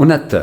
69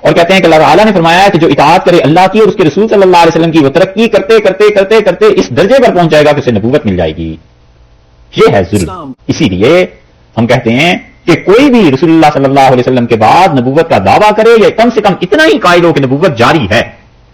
اور کہتے ہیں کہ اللہ تعالیٰ نے فرمایا ہے کہ جو اطاعت کرے اللہ کی اور اس کے رسول صلی اللہ علیہ وسلم کی، وہ ترقی کرتے کرتے کرتے کرتے اس درجے پر پہنچ جائے گا کہ اسے نبوت مل جائے گی. یہ ہے ظلم. اسی لیے ہم کہتے ہیں کہ کوئی بھی رسول اللہ صلی اللہ علیہ وسلم کے بعد نبوت کا دعویٰ کرے یا کم سے کم اتنا ہی قائل ہو کہ نبوت جاری ہے،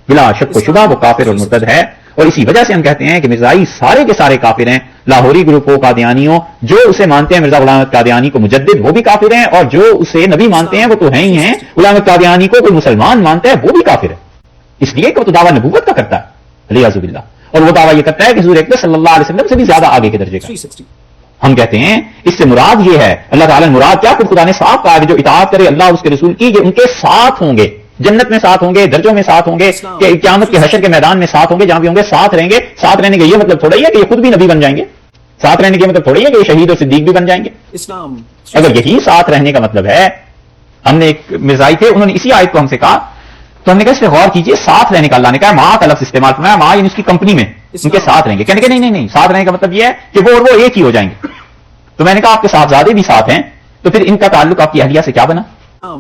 بلا شک و شبہ وہ کافر اور مرتد ہے. اور اسی وجہ سے ہم کہتے ہیں کہ مرزائی سارے کے سارے کافر ہیں. لاہوری گروپ ہو، قادیانیوں جو اسے مانتے ہیں مرزا غلام احمد قادیانی کو مجدد، وہ بھی کافر ہیں، اور جو اسے نبی مانتے ہیں وہ تو ہیں ہی ہیں. غلام احمد قادیانی کو کوئی مسلمان مانتا ہے وہ بھی کافر ہے، اس لیے کہ وہ تو دعویٰ نبوت کا کرتا ہے علیہ باللہ، اور وہ دعویٰ یہ کرتا ہے کہ حضور اکرم صلی اللہ علیہ وسلم سے بھی زیادہ آگے کے درجے کا. ہم کہتے ہیں اس سے مراد یہ ہے، اللہ تعالیٰ نے مراد کیا، خود خدا نے صاف کہا کہ جو اطاعت کرے اللہ اور اس کے رسول کی، یہ ان کے ساتھ ہوں گے، جنت میں ساتھ ہوں گے، درجوں میں ساتھ ہوں گے، کہ قیامت کے حشر کے میدان میں ساتھ ہوں گے، جہاں بھی ہوں گے ساتھ رہیں گے. ساتھ رہنے کا یہ مطلب تھوڑا ہی ہے کہ یہ خود بھی نبی بن جائیں گے. ساتھ رہنے کا مطلب تھوڑا ہی ہے کہ یہ شہید اور صدیق بھی بن جائیں گے. اگر یہی ساتھ رہنے کا مطلب ہے، ہم نے ایک مرزائی تھے، انہوں نے اسی آیت کو ہم سے کہا، تو ہم نے کہا اس پہ غور کیجیے، ساتھ رہنے کا اللہ نے کہا ماں کا لفظ استعمال کرنا ہے، ماں یعنی اس کی کمپنی میں ان کے ساتھ رہیں گے. کہنے کہ نہیں، ساتھ رہنے کا مطلب یہ ہے کہ وہ اور وہ ایک ہی ہو جائیں گے. تو میں نے کہا آپ کے صاحبزادے بھی ساتھ ہیں، تو پھر ان کا تعلق آپ کی اہلیہ سے کیا بنا؟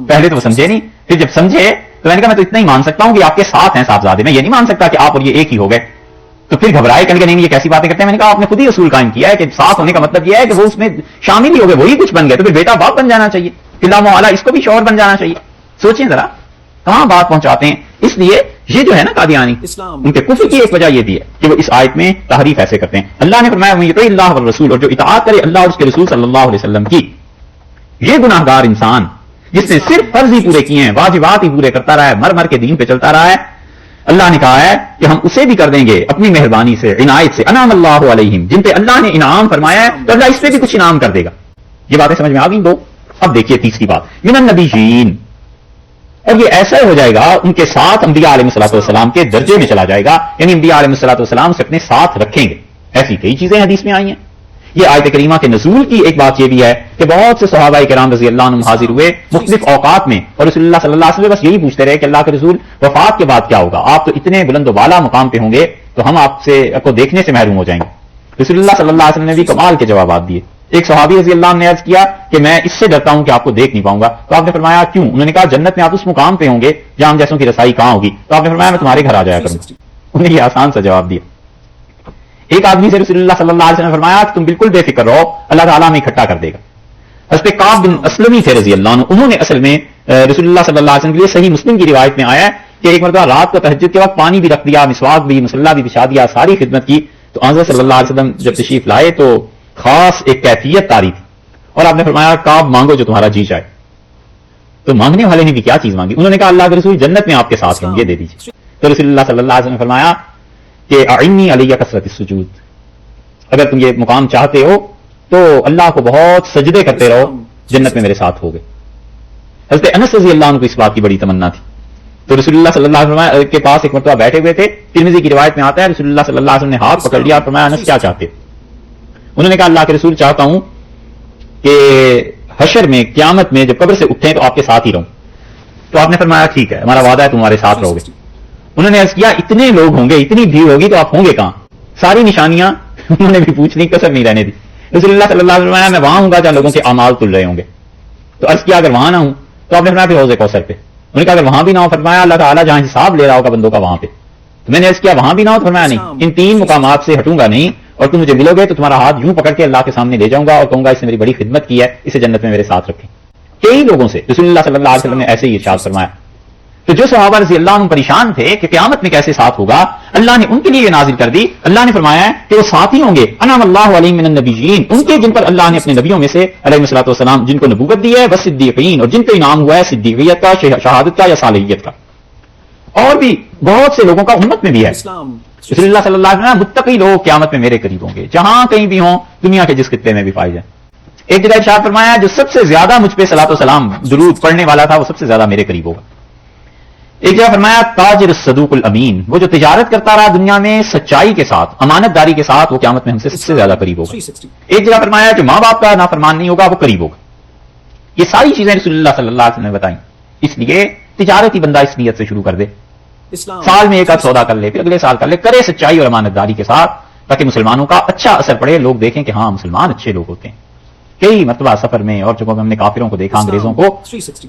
پہلے تو وہ سمجھے نہیں، پھر جب سمجھے تو میں نے کہا میں تو اتنا ہی مان سکتا ہوں کہ آپ کے ساتھ ہیں صاحبزادے، میں یہ نہیں مان سکتا کہ آپ اور یہ ایک ہی ہو گئے. تو پھر گھبرائے، کہنے کہ نہیں یہ کیسی باتیں کرتے ہیں. میں نے کہا آپ نے خود ہی اصول قائم کیا ہے کہ ساتھ ہونے کا مطلب یہ ہے کہ وہ اس میں شامل ہی ہو گئے، وہی کچھ بن گئے، تو پھر بیٹا باپ بن جانا چاہیے، پھر لامو والا اس کو بھی شوہر بن جانا چاہیے. سوچیں ذرا کہاں بات پہنچاتے ہیں. اس لیے یہ جو ہے نا قادیانی، ان کے کفر کی ایک وجہ یہ بھی ہے کہ وہ اس آیت میں تحریف ایسے کرتے ہیں. اللہ نے فرمایا وہ یطیع اللہ والرسول، اور جو اطاعت کرے اللہ اور اس کے رسول صلی اللہ علیہ وسلم کی. یہ گناہ گار انسان جس نے صرف فرض ہی پورے کیے ہیں، واجبات ہی پورے کرتا رہا ہے، مر مر کے دین پہ چلتا رہا ہے، اللہ نے کہا ہے کہ ہم اسے بھی کر دیں گے اپنی مہربانی سے، عنایت سے. انعم اللہ علیہم، جن پہ اللہ نے انعام فرمایا ہے تو اللہ اس پہ بھی کچھ انعام کر دے گا. یہ باتیں سمجھ میں آ گئی دو. اب دیکھیے تیسری بات، من النبیین، اور یہ ایسا ہو جائے گا ان کے ساتھ انبیاء علیہ الصلوۃ والسلام کے درجے میں چلا جائے گا، یعنی انبیاء علیہ الصلوۃ والسلام سے اپنے ساتھ رکھیں گے. ایسی کئی چیزیں حدیث میں آئی ہیں. یہ آیت کریمہ کے نزول کی ایک بات یہ بھی ہے کہ بہت سے صحابہ کرام رضی اللہ عنہم حاضر ہوئے مختلف اوقات میں، اور رسول اللہ صلی اللہ علیہ وسلم بس یہی پوچھتے رہے کہ اللہ کے رسول وفات کے بعد کیا ہوگا، آپ تو اتنے بلند و بالا مقام پہ ہوں گے تو ہم آپ سے کو دیکھنے سے محروم ہو جائیں گے. رسول اللہ صلی اللہ علیہ وسلم نے بھی کمال کے جوابات دیے. ایک صحابی رضی اللہ عنہ نے عرض کیا کہ میں اس سے ڈرتا ہوں کہ آپ کو دیکھ نہیں پاؤں گا. تو آپ نے فرمایا کیوں؟ انہوں نے کہا جنت میں آپ اس مقام پہ ہوں گے جہاں ہم جیسوں کی رسائی کہاں ہوگی. تو آپ نے فرمایا میں تمہارے گھر آ جایا کروں. انہوں نے یہ آسان سا جواب دیا. ایک آدمی سے رسول اللہ صلی اللہ علیہ وسلم نے فرمایا کہ تم بالکل بے فکر رہو، اللہ تعالیٰ ہمیں اکٹھا کر دے گا. حضرت کعب بن اسلمی تھے رضی اللہ عنہ، انہوں نے اصل میں رسول اللہ صلی اللہ علیہ وسلم کے لیے صحیح مسلم کی روایت میں آیا ہے کہ ایک مرتبہ رات کو تہجد کے وقت پانی بھی رکھ دیا، مسواک بھی، مصلی بھی بچھا دیا، ساری خدمت کی. تو حضرت صلی اللہ علیہ وسلم جب تشریف لائے تو خاص ایک کیفیت تاری تھی، اور آپ نے فرمایا کعب مانگو جو تمہارا جی چاہے. تو مانگنے والے نے بھی کیا چیز مانگی؟ انہوں نے کہا اللہ کے رسول جنت میں آپ کے ساتھ ہوں، یہ دے دیجیے. تو رسول اللہ صلی اللہ علیہ وسلم نے فرمایا کہ اعنی علی کثرت السجود، اگر تم یہ مقام چاہتے ہو تو اللہ کو بہت سجدے کرتے رہو، جنت میں میرے ساتھ ہوگے. حضرت انس رضی اللہ عنہ کو اس بات کی بڑی تمنا تھی. تو رسول اللہ صلی اللہ علیہ وسلم کے پاس ایک مرتبہ بیٹھے ہوئے تھے، ترمذی کی روایت میں آتا ہے رسول اللہ صلی اللہ علیہ وسلم نے ہاتھ پکڑ لیا اور فرمایا انس کیا چاہتے؟ انہوں نے کہا اللہ کے رسول چاہتا ہوں کہ حشر میں قیامت میں جب قبر سے اٹھیں تو آپ کے ساتھ ہی رہوں. تو آپ نے فرمایا ٹھیک ہے ہمارا وعدہ ہے تمہارے ساتھ رہو گے. انہوں نے عرض کیا اتنے لوگ ہوں گے، اتنی بھیڑ ہوگی تو آپ ہوں گے کہاں؟ ساری نشانیاں انہوں نے بھی پوچھ لی، کسر نہیں رہنے دی. رسول اللہ صلی اللہ علیہ وسلم میں وہاں ہوں گا جہاں لوگوں کے اعمال تل رہے ہوں گے. تو عرض کیا اگر وہاں نہ ہوں تو آپ نے فرمایا پھر حوض کوثر پہ. انہوں نے کہا اگر وہاں بھی نہ ہو، فرمایا اللہ تعالیٰ جہاں حساب لے رہا ہوگا بندوں کا وہاں پہ. تو میں نے عرض کیا وہاں بھی نہ ہو؟ تو فرمایا نہیں، ان تین مقامات سے ہٹوں گا نہیں، اور تم مجھے ملو گے تو تمہارا ہاتھ یوں پکڑ کے اللہ کے سامنے لے جاؤں گا اور کہوں گا اس نے میری بڑی خدمت کی ہے، اسے جنت میں میرے ساتھ رکھیں. کئی لوگوں سے رسول اللہ صلی اللہ علیہ وسلم نے ایسے ہی ارشاد فرمایا. تو جو صحابہ رضی اللہ عنہ پریشان تھے کہ قیامت میں کیسے ساتھ ہوگا، اللہ نے ان کے لیے یہ نازل کر دی. اللہ نے فرمایا ہے کہ وہ ساتھی ہوں گے انعم اللہ علیہم من النبیین، ان کے جن پر اللہ نے اپنے نبیوں میں سے علیہ الصلوۃ والسلام جن کو نبوت دی ہے، والصدیقین، اور جن کو انعام ہوا ہے صدیقیت کا، شہادت کا یا صالحیت کا. اور بھی بہت سے لوگوں کا امت میں بھی ہے. رسول اللہ صلی اللہ علیہ وسلم متقی لوگ قیامت میں میرے قریب ہوں گے، جہاں کہیں بھی ہوں، دنیا کے جس خطے میں بھی پائے جائیں. ایک جگہ ارشاد فرمایا جو سب سے زیادہ مجھ پہ صلاۃ و سلام درود پڑھنے والا تھا وہ سب سے زیادہ میرے قریب ہوگا. ایک جگہ فرمایا تاجر الصدوق الامین، وہ جو تجارت کرتا رہا دنیا میں سچائی کے ساتھ، امانت داری کے ساتھ، وہ قیامت میں ہم سے سب سے زیادہ قریب ہوگا. ایک جگہ فرمایا جو ماں باپ کا نافرمان نہیں ہوگا وہ قریب ہوگا. یہ ساری چیزیں رسول اللہ صلی اللہ علیہ وسلم نے بتائیں. اس لیے تجارت ہی بندہ اس نیت سے شروع کر دے، سال میں ایک آدھ سودا کر لے، پھر اگلے سال کر لے، کرے سچائی اور امانت داری کے ساتھ، تاکہ مسلمانوں کا اچھا اثر پڑے، لوگ دیکھیں کہ ہاں مسلمان اچھے لوگ ہوتے ہیں. کئی مرتبہ سفر میں اور جب ہم نے کافروں کو دیکھا انگریزوں کو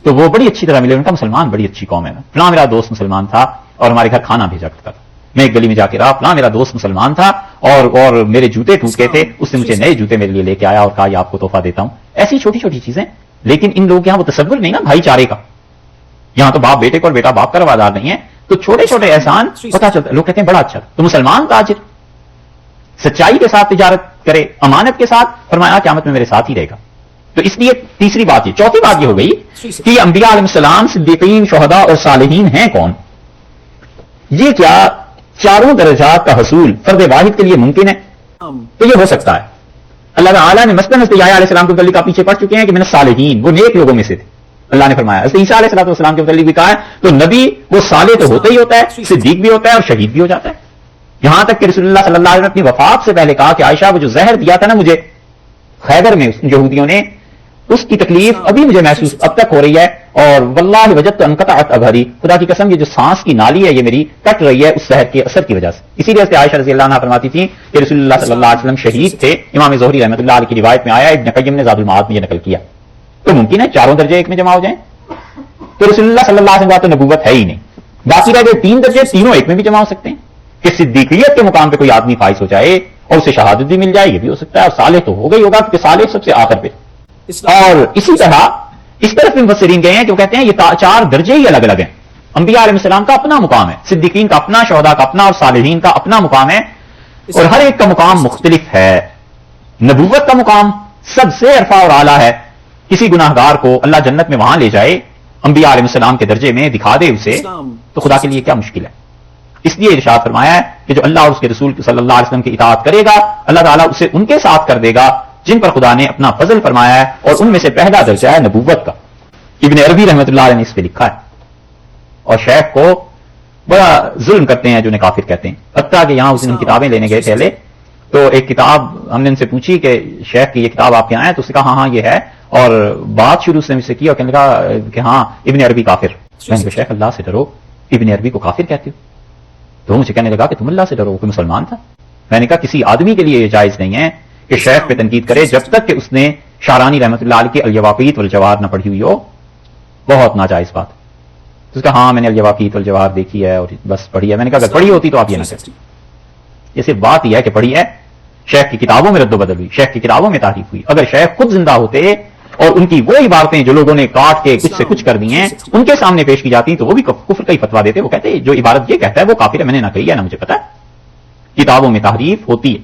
تو وہ بڑی اچھی طرح ملے. ان کا مسلمان بڑی اچھی قوم ہے. فلاں میرا دوست مسلمان تھا اور ہمارے گھر کھانا بھیجا کرتا تھا. میں ایک گلی میں جا کے رہا, فلاں میرا دوست مسلمان تھا اور میرے جوتے ٹوٹ گئے تھے, اس نے مجھے نئے جوتے میرے لیے لے کے آیا اور کہا یہ آپ کو تحفہ دیتا ہوں. ایسی چھوٹی چھوٹی چیزیں, لیکن ان لوگوں کے یہاں وہ تصور نہیں نا بھائی چارے کا. یہاں تو باپ بیٹے کو اور بیٹا باپ کا روادار نہیں ہے, تو چھوٹے چھوٹے احسان پتا چلتا. لوگ کہتے ہیں بڑا اچھا تو مسلمان تاجر سچائی کے ساتھ تجارت کرے, امانت کے ساتھ, فرمایا قیامت میں میرے ساتھ ہی رہے گا. تو اس لیے تیسری بات, یہ چوتھی بات یہ ہو گئی کہ یہ انبیاء علیہ السلام, صدیقین, شہداء اور صالحین ہیں کون؟ یہ کیا چاروں درجات کا حصول فرد واحد کے لیے ممکن ہے؟ تو یہ ہو سکتا ہے. اللہ تعالیٰ نے مثلاً حضرت یحییٰ علیہ السلام کے متعلق آپ پیچھے پڑھ چکے ہیں کہ من الصالحین, وہ نیک لوگوں میں سے تھے. اللہ نے فرمایا. حضرت عیسیٰ علیہ السلام کے متعلق بھی کہا ہے تو نبی وہ صالح تو ہوتا ہی ہوتا ہے, صدیق بھی ہوتا ہے اور شہید بھی ہو جاتا ہے. یہاں تک کہ رسول اللہ صلی اللہ علیہ وسلم اپنی وفات سے پہلے کہا کہ عائشہ وہ جو زہر دیا تھا نا مجھے خیبر میں یہودیوں نے, اس کی تکلیف ابھی مجھے محسوس اب تک ہو رہی ہے, اور واللہ وجدت انقطعت ابھری, خدا کی قسم یہ جو سانس کی نالی ہے یہ میری کٹ رہی ہے اس زہر کے اثر کی وجہ سے. اسی لیے عائشہ رضی اللہ عنہا فرماتی تھی کہ رسول اللہ صلی اللہ علیہ وسلم شہید تھے. امام زہری رحمۃ اللہ علیہ کی روایت میں آیا, ابن قیم نے زاد المعاد میں یہ نقل کیا. تو ممکن ہے چاروں درجے ایک میں جمع ہو جائیں, تو رسول اللہ صلی اللہ علیہ وسلم تو نبوت ہے ہی نہیں. باقی رہ گئے تین درجے, تینوں ایک میں بھی جمع ہو سکتے ہیں کہ صدیقیت کے مقام پہ کوئی آدمی فائز ہو جائے اور اسے شہادت بھی مل جائے, یہ بھی ہو سکتا ہے. اور صالح تو ہو گئی ہوگا کیونکہ صالح سب سے آخر پہ. اور اسی طرح اس طرف بھی مفسرین گئے ہیں کہ وہ کہتے ہیں یہ چار درجے ہی الگ الگ ہیں. انبیاء علیہ السلام کا اپنا مقام ہے, صدیقین کا اپنا, شہداء کا اپنا, اور صالحین کا اپنا مقام ہے, اور ہر ایک کا مقام مختلف ہے. نبوت کا مقام سب سے عرفہ اور اعلیٰ ہے. کسی گناہگار کو اللہ جنت میں وہاں لے جائے, انبیاء علیہ السلام کے درجے میں دکھا دے اسے, تو خدا کے لیے کیا مشکل ہے. اس لیے ارشاد فرمایا ہے کہ جو اللہ اور اس کے رسول صلی اللہ علیہ وسلم کی اطاعت کرے گا اللہ تعالیٰ اسے ان کے ساتھ کر دے گا جن پر خدا نے اپنا فضل فرمایا ہے, اور ان میں سے پہلا درجہ ہے نبوت کا. ابن عربی رحمۃ اللہ علیہ نے اس پہ لکھا ہے, اور شیخ کو بڑا ظلم کرتے ہیں جو انہیں کافر کہتے ہیں. حتیٰ کہ یہاں اس دن کتابیں لینے گئے پہلے, تو ایک کتاب ہم نے ان سے پوچھی کہ شیخ کی یہ کتاب آپ کے یہاں ہے, تو اس نے کہا ہاں یہ ہے, اور بات شروع سے مجھ سے کی اور کہنے لگا کہ ہاں ابن عربی کافر. میں نے کہا شیخ اللہ سے ڈرو, ابن عربی کو کافر کہتے ہو؟ تو مجھے کہنے لگا کہ تم اللہ سے ڈرو, کوئی مسلمان تھا. میں نے کہا کسی آدمی کے لیے یہ جائز نہیں ہے کہ شیخ پہ تنقید کرے جب تک کہ اس نے شارانی رحمۃ اللہ علیہ کی الیواقیت والجواہر نہ پڑھی ہوئی ہو. بہت ناجائز بات. تو اس کا ہاں میں نے الیواقیت والجواہر دیکھی ہے اور بس پڑھی ہے. میں نے کہا اگر پڑھی ہوتی تو آپ یہ نہ کرتے. یہ صرف بات یہ ہے کہ پڑھی ہے, شیخ کی کتابوں میں رد و بدل ہوئی, شیخ کی کتابوں میں تعریف ہوئی. اگر شیخ خود زندہ ہوتے اور ان کی وہ عبارتیں جو لوگوں نے کاٹ کے کچھ سے کچھ کر دی ہیں ان کے سامنے پیش کی جاتی تو وہ بھی کفر کا ہی فتوا دیتے. وہ کہتے جو عبارت یہ کہتا ہے وہ کافر ہے, میں نے نہ کہی ہے نہ مجھے پتا ہے. کتابوں میں تحریف ہوتی ہے.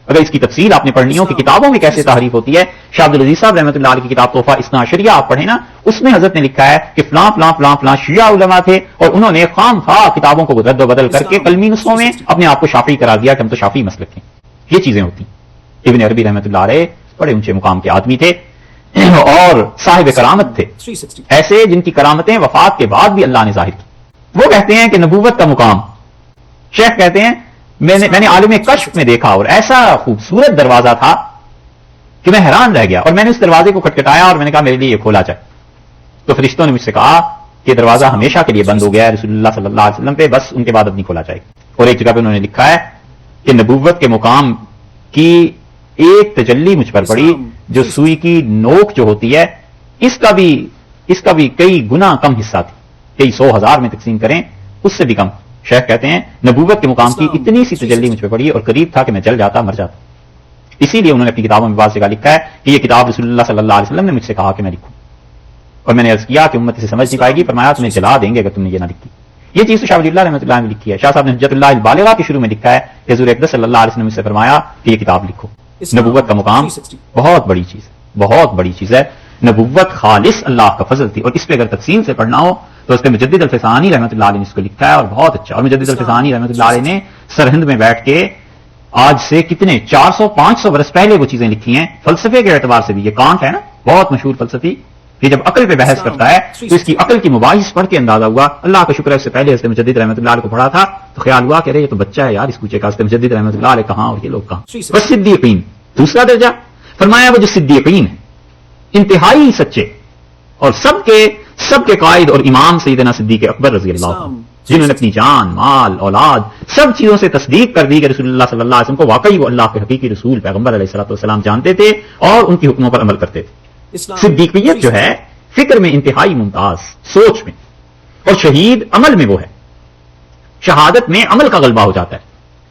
اگر اس کی تفصیل آپ نے پڑھنی ہو کہ کتابوں میں کیسے تحریف ہوتی ہے, شاہ عبد العزیز صاحب رحمۃ اللہ علیہ کی کتاب تحفہ اثنا عشریہ آپ پڑھیں نا, اس میں حضرت نے لکھا ہے کہ فلاں فلاں فلاں فلاں شیعہ علماء تھے اور انہوں نے خام خواہ کتابوں کو رد و بدل کر کے کلمی نسخوں میں اپنے آپ کو شافعی قرار دیا کہ ہم تو شافعی مسلک ہیں. یہ چیزیں ہوتی. ابن عربی رحمۃ اللہ علیہ بڑے اونچے مقام کے آدمی تھے اور صاحب کرامت تھے, ایسے جن کی کرامتیں وفات کے بعد بھی اللہ نے ظاہر کی. وہ کہتے ہیں کہ نبوت کا مقام, شیخ کہتے ہیں میں نے عالم کشف میں دیکھا اور ایسا خوبصورت دروازہ تھا کہ میں حیران رہ گیا, اور میں نے اس دروازے کو کھٹکھٹایا اور میں نے کہا میرے لیے یہ کھولا جائے. تو فرشتوں نے مجھ سے کہا کہ دروازہ ہمیشہ کے لیے بند ہو گیا ہے رسول اللہ صلی اللہ علیہ وسلم پہ, بس ان کے بعد اب نہیں کھولا جائے گا. اور ایک جگہ پہ انہوں نے لکھا ہے کہ نبوت کے مقام کی ایک تجلی مجھ پر پڑی جو سوئی کی نوک جو ہوتی ہے اس کا بھی کئی گنا کم حصہ تھی, کئی 100,000 میں تقسیم کریں اس سے بھی کم. شیخ کہتے ہیں نبوت کے مقام کی اتنی سی تجلی مجھ پہ پڑی اور قریب تھا کہ میں جل جاتا, مر جاتا. اسی لیے انہوں نے اپنی کتابوں میں بعض جگہ لکھا ہے کہ یہ کتاب رسول اللہ صلی اللہ علیہ وسلم نے مجھ سے کہا کہ میں لکھوں, اور میں نے عرض کیا کہ امت اسے سمجھ نہیں پائے گی, فرمایا تمہیں جلا دیں گے اگر تم نے یہ نہ لکھی. یہ چیز تو شاہ ولی اللہ رحمۃ اللہ نے لکھی ہے. شاہ صاحب نے حجت اللہ البالغہ کے شروع میں لکھا ہے کہ حضور اقدس صلی اللہ علیہ وسلم سے فرمایا کہ یہ کتاب لکھو. نبوت کا مقام بہت بڑی چیز, بہت بڑی چیز ہے. نبوت خالص اللہ کا فضل تھی, اور اس پہ اگر تفصیل سے پڑھنا ہو تو اس پہ مجدد الفسانی رحمۃ اللہ علیہ نے اس کو لکھا ہے اور بہت اچھا. اور مجدد الفسانی رحمۃ اللہ علیہ نے سرہند میں بیٹھ کے آج سے کتنے 400-500 برس پہلے وہ چیزیں لکھی ہیں. فلسفے کے اعتبار سے بھی یہ کانٹ ہے نا, بہت مشہور فلسفی, کہ جب عقل پہ بحث کرتا ہے تو اس کی عقل کی مباحث پڑھ کے اندازہ ہوا. اللہ کا شکر ہے اس سے پہلے حضرت مجدد رحمۃ اللہ علیہ کو پڑھا تھا تو خیال ہوا کہ یہ تو بچہ ہے یار, اس کوچے کا. حضرت مجدد رحمۃ اللہ علیہ کہاں اور یہ لوگ کہاں. بس صدیقین دوسرا درجہ فرمایا, وہ جو صدیقین ہیں انتہائی سچے اور سب کے قائد اور امام سیدنا صدیق اکبر رضی اللہ عنہ, جنہوں نے اپنی جان، مال، اولاد سب چیزوں سے تصدیق کر دی کہ رسول اللہ صلی اللہ علیہ وسلم کو واقعی وہ اللہ کے حقیقی رسول پیغمبر علیہ الصلوۃ والسلام جانتے تھے اور ان کی حکموں پر عمل کرتے تھے۔ صدیقیت جو ہے فکر میں انتہائی ممتاز، سوچ میں، اور شہید عمل میں وہ ہے۔ شہادت میں عمل کا غلبہ ہو جاتا ہے،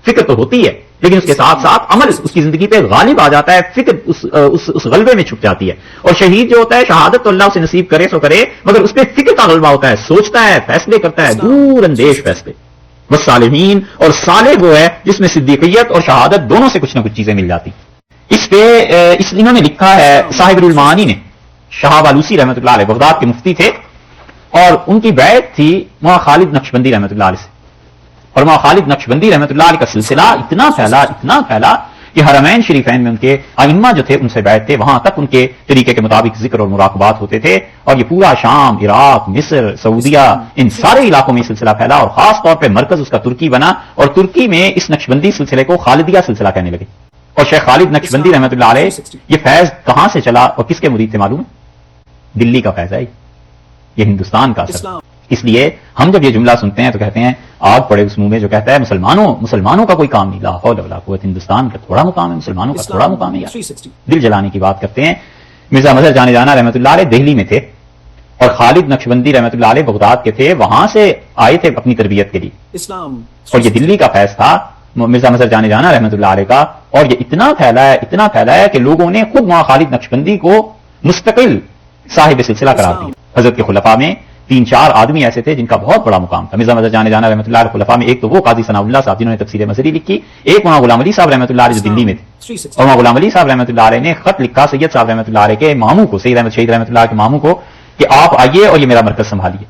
فکر تو ہوتی ہے لیکن اس کے ساتھ ساتھ عمل اس کی زندگی پہ غالب آ جاتا ہے، فکر اس غلبے میں چھپ جاتی ہے۔ اور شہید جو ہوتا ہے شہادت تو اللہ اسے نصیب کرے سو کرے، مگر اس پہ فکر کا غلبہ ہوتا ہے، سوچتا ہے، فیصلے کرتا ہے، دور اندیش فیصلے۔ بس صالحین اور صالح وہ ہے جس میں صدیقیت اور شہادت دونوں سے کچھ نہ کچھ چیزیں مل جاتی۔ اس پہ انہوں نے لکھا ہے صاحب المعانی نے، شہاب آلوسی رحمۃ اللہ علیہ بغداد کے مفتی تھے، اور ان کی بیعت تھی مولانا خالد نقشبندی رحمۃ اللہ علیہ سے، اور مولانا خالد نقشبندی رحمۃ اللہ علیہ کا سلسلہ اتنا پھیلا کہ حرمین شریفین میں ان کے ائمہ جو تھے ان سے بیعت تھے، وہاں تک ان کے طریقے کے مطابق ذکر اور مراقبات ہوتے تھے، اور یہ پورا شام، عراق، مصر، سعودیہ، ان سارے علاقوں میں سلسلہ پھیلا، اور خاص طور پہ مرکز اس کا ترکی بنا، اور ترکی میں اس نقشبندی سلسلے کو خالدیہ سلسلہ کہنے لگے۔ اور شیخ خالد نقشبندی رحمۃ اللہ علیہ یہ فیض کہاں سے چلا اور کس کے مرید تھے معلوم ہے؟ دلی کا فیض ہے یہ ہندوستان کا اثر۔ اس لیے ہم جب یہ جملہ سنتے ہیں تو کہتے ہیں آگ پڑے اس منہ میں جو کہتا ہے مسلمانوں کا کوئی کام نہیں، لا حول ولا قوت، ہندوستان کا تھوڑا مقام ہے، مسلمانوں کا تھوڑا مقام ہے یار۔ دل جلانے کی بات کرتے ہیں۔ مرزا مظہر جانے جانا رحمۃ اللہ علیہ دہلی میں تھے، اور خالد نقشبندی رحمۃ اللہ علیہ بغداد کے تھے، وہاں سے آئے تھے اپنی تربیت کے لیے، اور یہ دلی کا فیض تھا مرزا مظہر جانے جانا رحمۃ اللہ علیہ کا، اور یہ اتنا پھیلا ہے کہ لوگوں نے خود وہاں خالد نقشبندی کو مستقل صاحب سلسلہ قرار دیا۔ حضرت کے خلفاء میں 3-4 آدمی ایسے تھے جن کا بہت بڑا مقام تھا۔ مرزا مظہر جانے جانا رحمۃ اللہ علیہ خلفاء میں ایک تو وہ قاضی ثناء اللہ صاحب جنہوں نے تفسیر مظہری لکھی، ایک مولانا غلام علی صاحب رحمۃ اللہ علیہ جو دلی میں تھے، اور مولانا غلام علی صاحب رحمۃ اللہ علیہ نے خط لکھا سید صاحب رحمۃ اللہ علیہ کے ماموں کو، سید احمد شہید رحمۃ اللہ کے ماموں کو، کہ آپ آئیے اور یہ میرا مرکز سنبھالیے،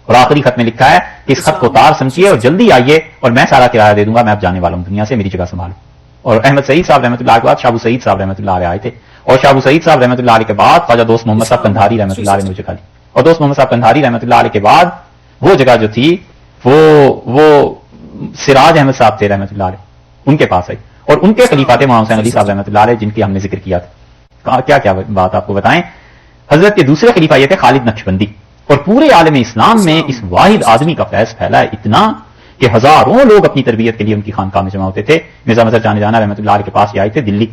اور آخری خط میں لکھا ہے کہ اس خط کو تار سمجھیے اور جلدی آئیے، اور میں سارا کرایہ دے دوں گا، میں اب جانے والا ہوں دنیا سے، میری جگہ سنبھالوں۔ اور احمد سعید صاحب رحمۃ اللہ کے بعد شابو سعید صاحب رحمۃ اللہ علیہ آئے تھے، اور شابو سعید صاحب رحمۃ اللہ علیہ کے بعد خواجہ دوست محمد صاحب قندھاری رحمۃ اللہ علیہ نے جگہ لی، اور دوست محمد صاحب قندھاری رحمۃ اللہ علیہ کے بعد وہ جگہ جو تھی وہ سراج احمد صاحب تھے رحمۃ اللہ علیہ، ان کے پاس آئی، اور ان کے خلیفہ تھے مولانا حسین علی صاحب رحمۃ اللہ علیہ جن کی ہم نے ذکر کیا تھا۔ کیا بات آپ کو بتائیں، حضرت کے دوسرے خلیفہ یہ تھے خالد نقشبندی، اور پورے عالم اسلام میں اس واحد آدمی کا فیض پھیلا ہے اتنا کہ ہزاروں لوگ اپنی تربیت کے لیے ان کی خانقاہ میں جمع ہوتے تھے۔ مرزا مظہر جانے جانا رحمۃ اللہ علیہ کے پاس یہ آئے تھے دلی،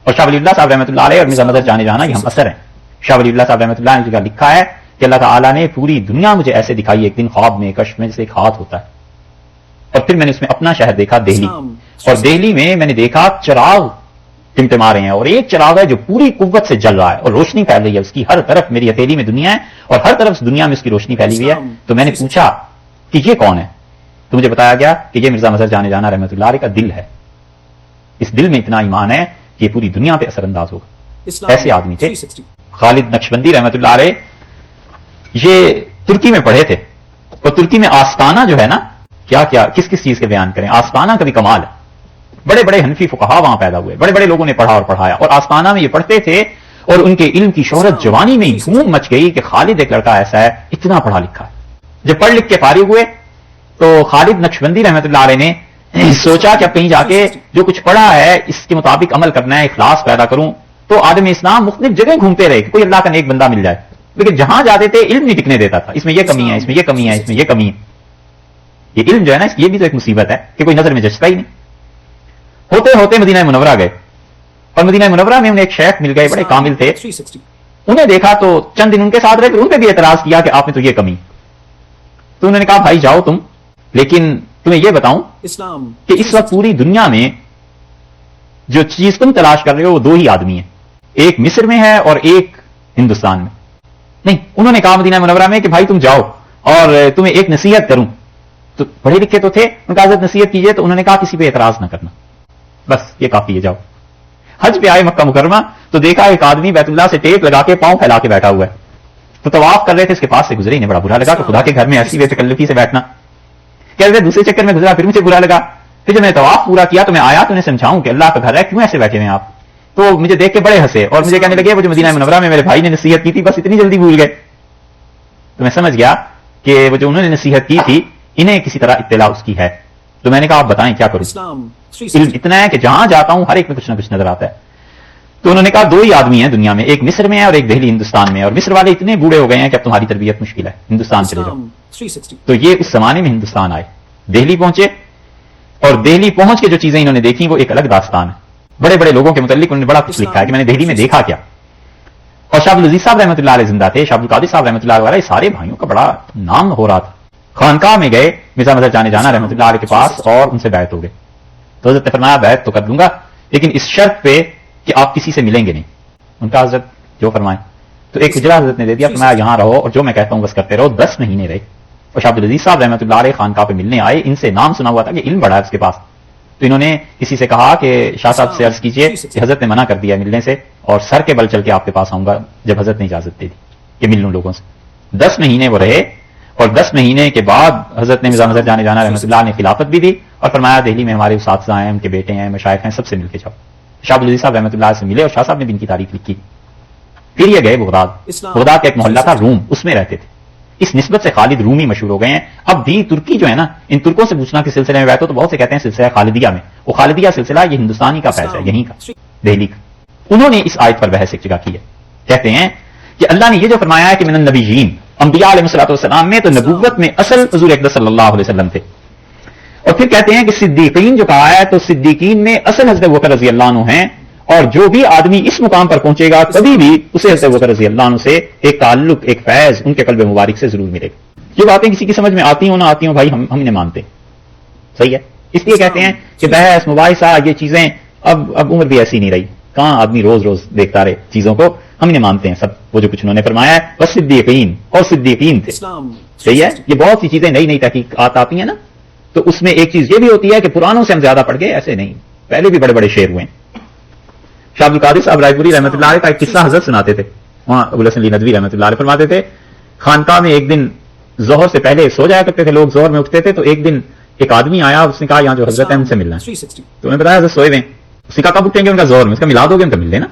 اور شاہ ولی اللہ صاحب رحمۃ اللہ علیہ اور مرزا مظہر جانے جانا یہ ہم اثر ہیں۔ شاہ ولی اللہ صاحب رحمۃ اللہ نے لکھا ہے کہ اللہ تعالیٰ نے پوری دنیا مجھے ایسے دکھائی ایک دن خواب میں کشف میں جیسے ایک ہاتھ ہوتا ہے، اور پھر میں نے اس میں اپنا شہر دیکھا دہلی، اور دہلی میں نے دیکھا چراغ ٹمٹما رہے ہیں، اور ایک چراغ ہے جو پوری قوت سے جل رہا ہے اور روشنی پھیل رہی ہے اس کی، ہر طرف میری ہتھیلی میں دنیا ہے اور ہر طرف دنیا میں اس کی روشنی پھیلی ہوئی ہے۔ تو میں نے پوچھا کہ یہ کون ہے، تو مجھے بتایا گیا کہ یہ مرزا مظہر جانے جانا رحمۃ اللہ علیہ کا دل ہے، اس دل میں اتنا ایمان ہے کہ یہ پوری دنیا پہ اثر انداز ہوگا۔ ایسے آدمی تھے خالد نقشبندی رحمۃ اللہ علیہ۔ یہ ترکی میں پڑھے تھے، اور ترکی میں آستانہ جو ہے نا، کس چیز کے بیان کریں، آستانہ کا بھی کمال ہے، بڑے بڑے حنفی فقہا وہاں پیدا ہوئے، بڑے بڑے لوگوں نے پڑھا اور پڑھایا، اور آستانہ میں یہ پڑھتے تھے، اور ان کے علم کی شہرت جوانی میں دھوم مچ گئی کہ خالد ایک لڑکا ایسا ہے اتنا پڑھا لکھا ہے۔ جب پڑھ لکھ کے فارغ ہوئے تو خالد نقشبندی رحمۃ اللہ علیہ نے سوچا کہ اب کہیں جا کے جو کچھ پڑھا ہے اس کے مطابق عمل کرنا ہے، اخلاص پیدا کروں۔ تو عالم اسلام مختلف جگہ گھومتے رہے کہ کوئی اللہ کا نیک بندہ مل جائے، لیکن جہاں جاتے تھے علم نہیں ٹکنے دیتا تھا، اس میں یہ کمی ہے، اس میں یہ کمی ہے، اس میں یہ کمی ہے۔ یہ علم جو ہے نا یہ بھی تو ایک مصیبت ہے کہ کوئی نظر میں جچتا ہی نہیں۔ ہوتے ہوتے مدینہ منورہ گئے، اور مدینہ منورہ میں انہیں ایک شیخ مل گئے، بڑے کامل تھے، انہیں دیکھا تو چند دن ان کے ساتھ رہے، پھر ان پہ بھی اعتراض کیا کہ آپ میں تو یہ کمی، تو انہوں نے کہا بھائی جاؤ تم، لیکن تمہیں یہ بتاؤں کہ اس وقت پوری دنیا میں جو چیز تم تلاش کر رہے ہو وہ دو ہی آدمی ہیں، ایک مصر میں ہے اور ایک ہندوستان میں نہیں۔ انہوں نے کہا مدینہ منورہ میں کہ بھائی تم جاؤ اور تمہیں ایک نصیحت کروں، تو پڑھے لکھے تو تھے، ان کا حضرت نصیحت کیجئے، تو انہوں نے کہا کسی پہ اعتراض نہ کرنا، بس یہ کافی ہے، جاؤ۔ حج پہ آئے مکہ مکرمہ تو دیکھا ایک آدمی بیت اللہ سے ٹیپ لگا کے پاؤں پھیلا کے بیٹھا ہوا ہے، تو طواف کر رہے تھے، اس کے پاس سے گزرے، انہیں بڑا برا لگا کہ خدا کے گھر میں ایسی بے تکلفی سے بیٹھنا، کہہ رہے دوسرے چکر میں گزرا، پھر مجھے برا لگا، پھر جب میں طواف پورا کیا تو میں آیا تو انہیں سمجھاؤں کہ اللہ کا گھر ہے، کیوں ایسے بیٹھے ہیں آپ، تو مجھے دیکھ کے بڑے ہنسے اور مجھے کہنے لگے وہ جو مدینہ منورہ میں میرے بھائی نے نصیحت کی تھی بس اتنی جلدی بھول گئے۔ تو میں سمجھ گیا کہ وہ جو انہوں نے نصیحت کی تھی انہیں کسی طرح اطلاع اس کی ہے، تو میں نے کہا آپ بتائیں کیا کروں۔ علم اتنا ہے کہ جہاں جاتا ہوں ہر ایک میں کچھ نہ کچھ نظر آتا ہے۔ تو انہوں نے کہا دو ہی آدمی ہیں دنیا میں، ایک مصر میں ہے اور ایک دہلی ہندوستان میں، اور مصر والے اتنے بوڑھے ہو گئے ہیں کہ اب تمہاری تربیت مشکل ہے، ہندوستان چلے جاؤ۔ تو یہ اس زمانے میں ہندوستان آئے، دہلی پہنچے، اور دہلی پہنچ کے جو چیزیں انہوں نے دیکھی وہ ایک الگ داستان ہے۔ بڑے بڑے لوگوں کے متعلق انہوں نے بڑا کچھ لکھا ہے کہ میں نے دہلی میں دیکھا کیا۔ اور شاہ عبدالعزیز صاحب رحمۃ اللہ علیہ زندہ تھے، شاہ عبدالقادر صاحب رحمۃ اللہ علیہ، سارے بھائیوں کا بڑا نام ہو رہا تھا۔ خانقاہ میں گئے مرزا مظہر جانا رحمۃ اللہ علیہ کے پاس اور ان سے بیعت ہو گئے، تو حضرت نے فرمایا بیعت تو کر دوں گا لیکن اس شرط پہ کہ آپ کسی سے ملیں گے نہیں۔ ان کا حضرت جو فرمائیں، تو ایک اجرا حضرت نے دے دیا، فرمایا یہاں رہو اور جو میں کہتا ہوں بس کرتے رہو۔ 10 مہینے رہے اور شاہ عبدالعزیز صاحب رحمۃ اللہ علیہ خانقاہ پہ ملنے آئے، ان سے نام سنا ہوا تھا کہ علم بڑا ہے اس کے پاس، تو انہوں نے کسی سے کہا کہ شاہ صاحب سے عرض کیجئے کہ حضرت نے منع کر دیا ملنے سے، اور سر کے بل چل کے آپ کے پاس آؤں گا جب حضرت نے اجازت دے دی کہ مل لوں لوگوں سے۔ 10 مہینے وہ رہے، اور 10 مہینے کے بعد حضرت نے مرزا مظہر جانا رحمۃ اللہ نے خلافت بھی دی اور فرمایا دہلی میں ہمارے اساتذہ ہیں، ان کے بیٹے ہیں، مشائخ ہیں، سب سے مل کے جاؤ۔ شاہ عبدالعزیز صاحب رحمۃ اللہ سے ملے اور شاہ صاحب نے بھی ان کی تعریف لکھی۔ پھر یہ گئے بغداد، بغداد کا ایک محلہ تھا روم، اس میں رہتے تھے۔ اس نسبت سے خالد رومی مشہور ہو گئے ہیں۔ اب بھی ترکی جو ہے نا، ان ترکوں سے پوچھنا کہ سلسلے میں بیٹھو تو بہت سے کہتے ہیں سلسلہ خالدیہ میں، وہ خالدیہ سلسلہ یہ ہندوستانی کا فیض ہے، یہیں کا، دہلی کا۔ انہوں نے اس آیت پر بحث ایک جگہ کی ہے، کہتے ہیں کہ اللہ نے یہ جو فرمایا ہے کہ من النبیین، انبیاء علیہ الصلوۃ والسلام میں تو نبوت میں اصل حضور اقدس صلی اللہ علیہ وسلم تھے، اور پھر کہتے ہیں کہ صدیقین جو کہا ہے تو صدیقین میں اصل حضرت ابوبکر رضی اللہ عنہ ہیں، اور جو بھی آدمی اس مقام پر پہنچے گا کبھی بھی اسے حضرت ابوبکر رضی اللہ عنہ سے ایک تعلق، ایک فیض ان کے قلب مبارک سے ضرور ملے گا۔ یہ باتیں کسی کی سمجھ میں آتی ہوں نہ آتی ہوں بھائی، ہم انہیں مانتے ہیں، صحیح ہے۔ اس لیے کہتے ہیں کہ بحث مباحثہ یہ چیزیں اب عمر بھی ایسی نہیں رہی، کہاں آدمی روز روز دیکھتا رہے چیزوں کو، ہم انہیں مانتے ہیں سب، وہ جو کچھ انہوں نے فرمایا ہے بس صدیقین اور صدیقین تھے، صحیح ہے۔ یہ بہت سی چیزیں نئی نئی تحقیقات آتی ہیں نا، تو اس میں ایک چیز یہ بھی ہوتی ہے کہ پرانوں سے ہم زیادہ پڑھ گئے، ایسے نہیں، پہلے بھی بڑے بڑے شعر ہوئے ہیں۔ شاہ عبدالقادر صاحب رائے پوری رحمۃ اللہ علیہ کا ایک قصہ حضرت سناتے تھے، وہاں ابوالحسن علی ندوی رحمۃ اللہ علیہ فرماتے تھے خانقاہ میں ایک دن ظہر سے پہلے سو جایا کرتے تھے لوگ، ظہر میں اٹھتے تھے، تو ایک دن ایک آدمی آیا، اس نے کہا یہاں جو حضرت ہے ان سے ملنا ہے، تو میں بتایا حضرت سوئے ہوئے ہیں، اس نے کہا کب اٹھیں گے؟ ان کا ظہر میں، اس کا ملا دو گے ان کا مل لینا،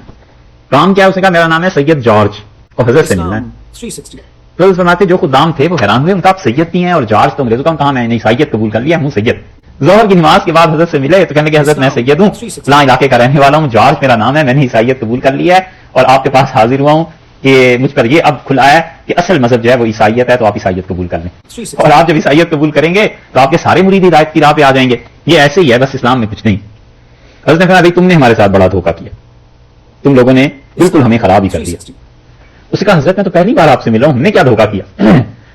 کام کیا ہے؟ اس نے کہا میرا نام ہے سید جارج اور حضرت سے ملنا ہے۔ تو حضرت فرماتے جو خدام تھے وہ حیران ہوئے، ان کا آپ سید بھی ہیں اور جارج تو انگریزوں کا، کہاں میں نے عیسائیت قبول کر لیا ہوں سید۔ ظہر کی نماز کے بعد حضرت سے ملے تو کہنے کہ حضرت میں سید ہوں، فلاں علاقے کا رہنے والا ہوں، جارج میرا نام ہے، میں نے عیسائیت قبول کر لیا ہے اور آپ کے پاس حاضر ہوا ہوں کہ مجھ پر یہ اب کھلا ہے کہ اصل مذہب جو ہے وہ عیسائیت ہے، تو آپ عیسائیت قبول کر لیں، اور آپ جب عیسائیت قبول کریں گے تو آپ کے سارے مرید ہدایت کی راہ پہ آ جائیں گے۔ یہ ایسے ہی ہے، بس اسلام میں کچھ نہیں۔ حضرت نے کہا بھائی تم نے ہمارے ساتھ بڑا دھوکہ کیا، تم لوگوں نے بالکل ہمیں خراب ہی کر دیا۔ اس نے کہا حضرت میں تو پہلی بار آپ سے ملا ہوں، ہم نے کیا دھوکہ کیا؟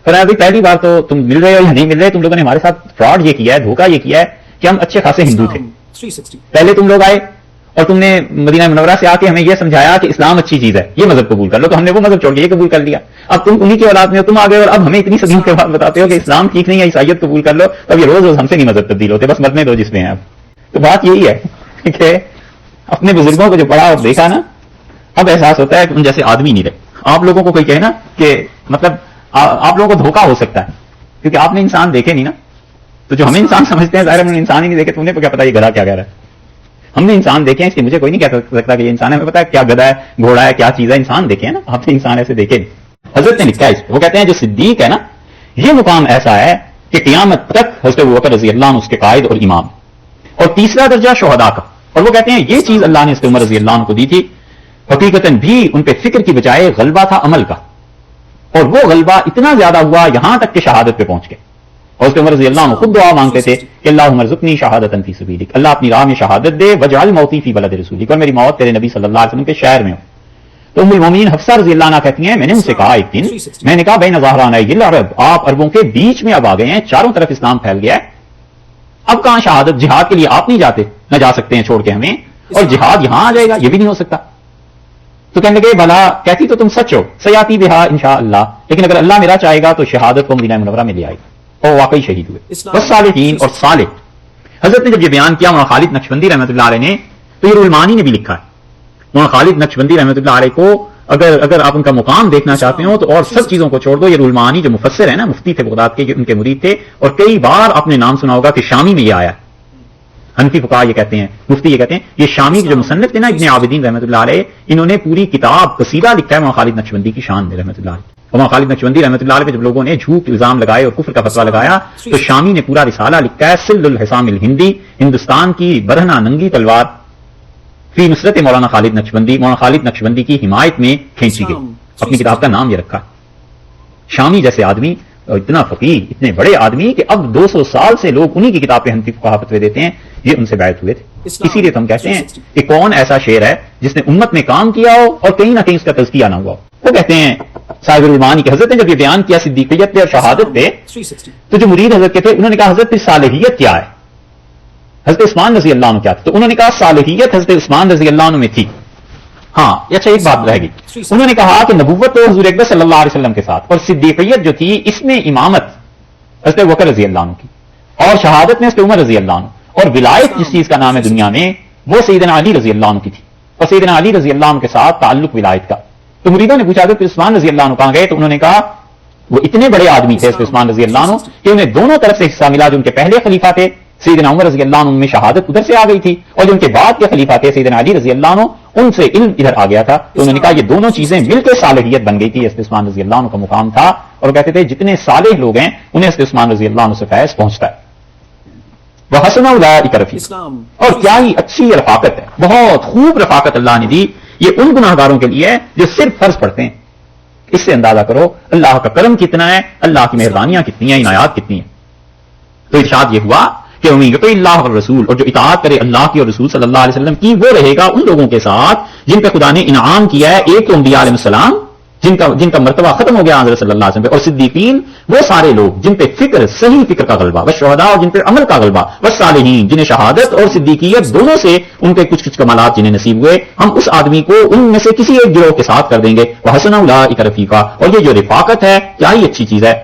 فرمایا بھائی پہلی بار تو تم مل رہے ہو یا نہیں مل رہے، تم لوگوں نے ہمارے ساتھ فراڈ یہ کیا ہے، دھوکہ یہ کیا ہے کہ ہم اچھے خاصے ہندو تھے، پہلے تم لوگ آئے اور تم نے مدینہ منورہ سے آ کے ہمیں یہ سمجھایا کہ اسلام اچھی چیز ہے، یہ مذہب قبول کر لو، تو ہم نے وہ مذہب چھوڑ کے یہ قبول کر لیا۔ اب تم انہی کی اولاد میں ہو، تم آ گئے اور اب ہمیں اتنی صدیوں کے بعد بتاتے ہو کہ اسلام ٹھیک نہیں ہے، عیسائیت قبول کر لو، اب یہ روز روز ہم سے نہیں مذہب تبدیل ہوتے، بس مرنے دو جس میں ہیں۔ اب تو بات یہی ہے کہ اپنے بزرگوں کو جو پڑھا اور دیکھا نا، اب احساس ہوتا ہے کہ ان جیسے آدمی نہیں رہے۔ آپ لوگوں کو کوئی کہے نا کہ مطلب آپ لوگوں کو دھوکہ ہو سکتا ہے کیونکہ آپ نے انسان دیکھے نہیں نا، تو جو ہمیں انسان سمجھتے ہیں ظاہر ہم نے انسان ہی نہیں دیکھے، تو انہیں کیا پتا یہ گدھا کیا کہہ رہا ہے۔ ہم نے انسان دیکھے ہیں، اس لیے مجھے کوئی نہیں کہہ سکتا کہ یہ انسان ہے، ہمیں پتا ہے کیا گدھا ہے، گھوڑا ہے، کیا چیز ہے، انسان دیکھے ہیں نا، آپ نے انسان ایسے دیکھے نہیں۔ حضرت نے لکھا ہے وہ کہتے ہیں جو صدیق ہے نا، یہ مقام ایسا ہے کہ قیامت تک حضرت ابوبکر رضی اللہ عنہ اس کے قائد اور امام، اور تیسرا درجہ شہداء کا، اور وہ کہتے ہیں یہ چیز اللہ نے حضرت عمر رضی اللہ عنہ کو دی تھی، حقیقتاً بھی ان پہ فکر کی بجائے غلبہ تھا عمل کا، اور وہ غلبہ اتنا زیادہ ہوا یہاں تک کہ شہادت پہ پہنچ گئے، اور حضرت عمر رضی اللہ عنہ خود دعا مانگتے تھے کہ اللہم ارزقنی شہادۃ فی سبیلک، اللہ اپنی راہ میں شہادت دے، واجعل موتی فی بلد رسولک، اور میری موت تیرے نبی صلی اللہ علیہ وسلم کے شہر میں ہو۔ تو ام المومنین حفصہ رضی اللہ عنہ کہتی ہیں میں نے ان سے کہا ایک دن، میں نے کہا بین ظہرانئی العرب، آپ عربوں کے بیچ میں اب آ گئے ہیں، چاروں طرف اسلام پھیل گیا ہے، اب کہاں شہادت؟ جہاد کے لیے آپ نہیں جاتے، نہ جا سکتے ہیں چھوڑ کے ہمیں، اور جہاد یہاں آ جائے گا، یہ بھی نہیں ہو سکتا۔ تو کہنے لگے بھلا کہتی تو تم سچ ہو، سیاتی بہا انشاءاللہ، لیکن اگر اللہ میرا چاہے گا تو شہادت کو مدینہ منورہ میں لے آئے گا، اور واقعی شہید ہوئے۔ والصالحین، اور صالح، حضرت نے جب یہ بیان کیا مولانا خالد نقشبندی رحمۃ اللہ علیہ نے، تو یہ روح المعانی نے بھی لکھا ہے، مولانا خالد نقشبندی رحمۃ اللہ علیہ کو اگر آپ ان کا مقام دیکھنا چاہتے ہو تو اور سب چیزوں کو چھوڑ دو، یہ روح المعانی جو مفسر ہے نا، مفتی تھے بغداد کے، ان کے مرید تھے، اور کئی بار آپ نے نام سنا ہوگا کہ شامی میں یہ آیا، حنفی فقہا یہ کہتے ہیں، مفتی یہ کہتے ہیں، یہ شامی کے جو مصنف تھے نا ابن عابدین رحمۃ اللہ علیہ، انہوں نے پوری کتاب قصیدہ لکھا ہے مولانا خالد نقشبندی کی شان میں رحمۃ اللہ علیہ۔ اور مولانا خالد نقشبندی رحمۃ اللہ علیہ پہ جب لوگوں نے جھوٹ الزام لگائے اور کفر کا فتویٰ لگایا تو شامی نے پورا رسالہ لکھا ہے سل الحسام الہندی، ہندوستان کی برہنہ ننگی تلوار، فی نصرت مولانا خالد نقشبندی، مولانا خالد نقشبندی کی حمایت میں کھینچی گئی. اپنی کتاب کا نام یہ رکھا. شامی جیسے آدمی، اتنا فقیہ، اتنے بڑے آدمی کہ اب 200 سال سے لوگ انہی کی کتاب پہ حنفی فقہا فتوے دیتے ہیں، یہ ان سے بیعت ہوئے تھے. اسی لیے تو ہم کہتے ہیں کہ کون ایسا شعر ہے جس نے امت میں کام کیا ہو اور کہیں نہ کہیں اس کا تزکیہ نہ ہوا ہو. وہ کہتے ہیں صاحب الرحمانی کے حضرت نے جب یہ بیان کیا صدیقیت پہ اور شہادت پہ، تو جو مرید حضرت کے تھے انہوں نے کہا حضرت پھر صالحیت کیا ہے؟ حضرت عثمان رضی اللہ عنہ کیا تھا؟ تو انہوں نے کہا صالحیت حضرت عثمان رضی اللہ عنہ میں تھی. ہاں اچھا ایک بات رہ گئی. انہوں نے کہا کہ نبوت تو حضور اکبر صلی اللہ علیہ وسلم کے ساتھ، اور صدیقیت جو تھی اس میں امامت حضرت بکر رضی اللہ عنہ کی، اور شہادت میں حضرت عمر رضی اللہ عنہ، اور ولایت جس چیز کا نام ہے دنیا میں وہ سیدنا علی رضی اللہ عنہ کی تھی، اور سیدنا علی رضی اللہ عنہ کے ساتھ تعلق ولایت کا. تو مریدوں نے پوچھا کہ عثمان رضی اللہ عنہ کہاں گئے؟ تو انہوں نے کہا وہ اتنے بڑے آدمی تھے عثمان رضی اللہ عنہ کہ انہیں دونوں طرف سے حصہ ملا. جو ان کے پہلے خلیفہ تھے سیدنا عمر رضی اللہ عنہ میں شہادت ادھر سے آ گئی تھی، اور جو ان کے بعد کے خلیفہ تھے سیدنا علی رضی اللہ عنہ ان سے علم ادھر آ گیا تھا. تو انہوں نے کہا یہ دونوں چیزیں مل کے صالحیت بن گئی تھی. حضرت عثمان رضی اللہ عنہ کا مقام تھا، اور وہ کہتے تھے جتنے صالح لوگ ہیں انہیں حضرت عثمان رضی اللہ عنہ سے فیض پہنچتا ہے. وحسن اولئک رفیقا، اور کیا ہی اچھی رفاقت ہے، بہت خوب رفاقت اللہ نے دی. یہ ان گناہگاروں کے لیے ہے جو صرف فرض پڑھتے ہیں. اس سے اندازہ کرو اللہ کا کرم کتنا ہے، اللہ کی مہربانیاں کتنی ہیں، عنایات کتنی ہیں. تو ارشاد یہ ہوا کہ اللہ اور رسول، اور جو اطاعت کرے اللہ کی اور رسول صلی اللہ علیہ وسلم کی، وہ رہے گا ان لوگوں کے ساتھ جن پہ خدا نے انعام کیا ہے. ایک تو انبیاء علیہ السلام جن کا مرتبہ ختم ہو گیا حضرت صلی اللہ علیہ وسلم پہ، اور صدیقین وہ سارے لوگ جن پہ فکر، صحیح فکر کا غلبہ، والشہداء اور جن پہ عمل کا غلبہ، والصالحین جنہیں شہادت اور صدیقیت دونوں سے ان کے کچھ کمالات جنہیں نصیب ہوئے. ہم اس آدمی کو ان میں سے کسی ایک گروہ کے ساتھ کر دیں گے. وحسن اولئک رفیقا، اور یہ جو رفاقت ہے کیا ہی اچھی چیز ہے.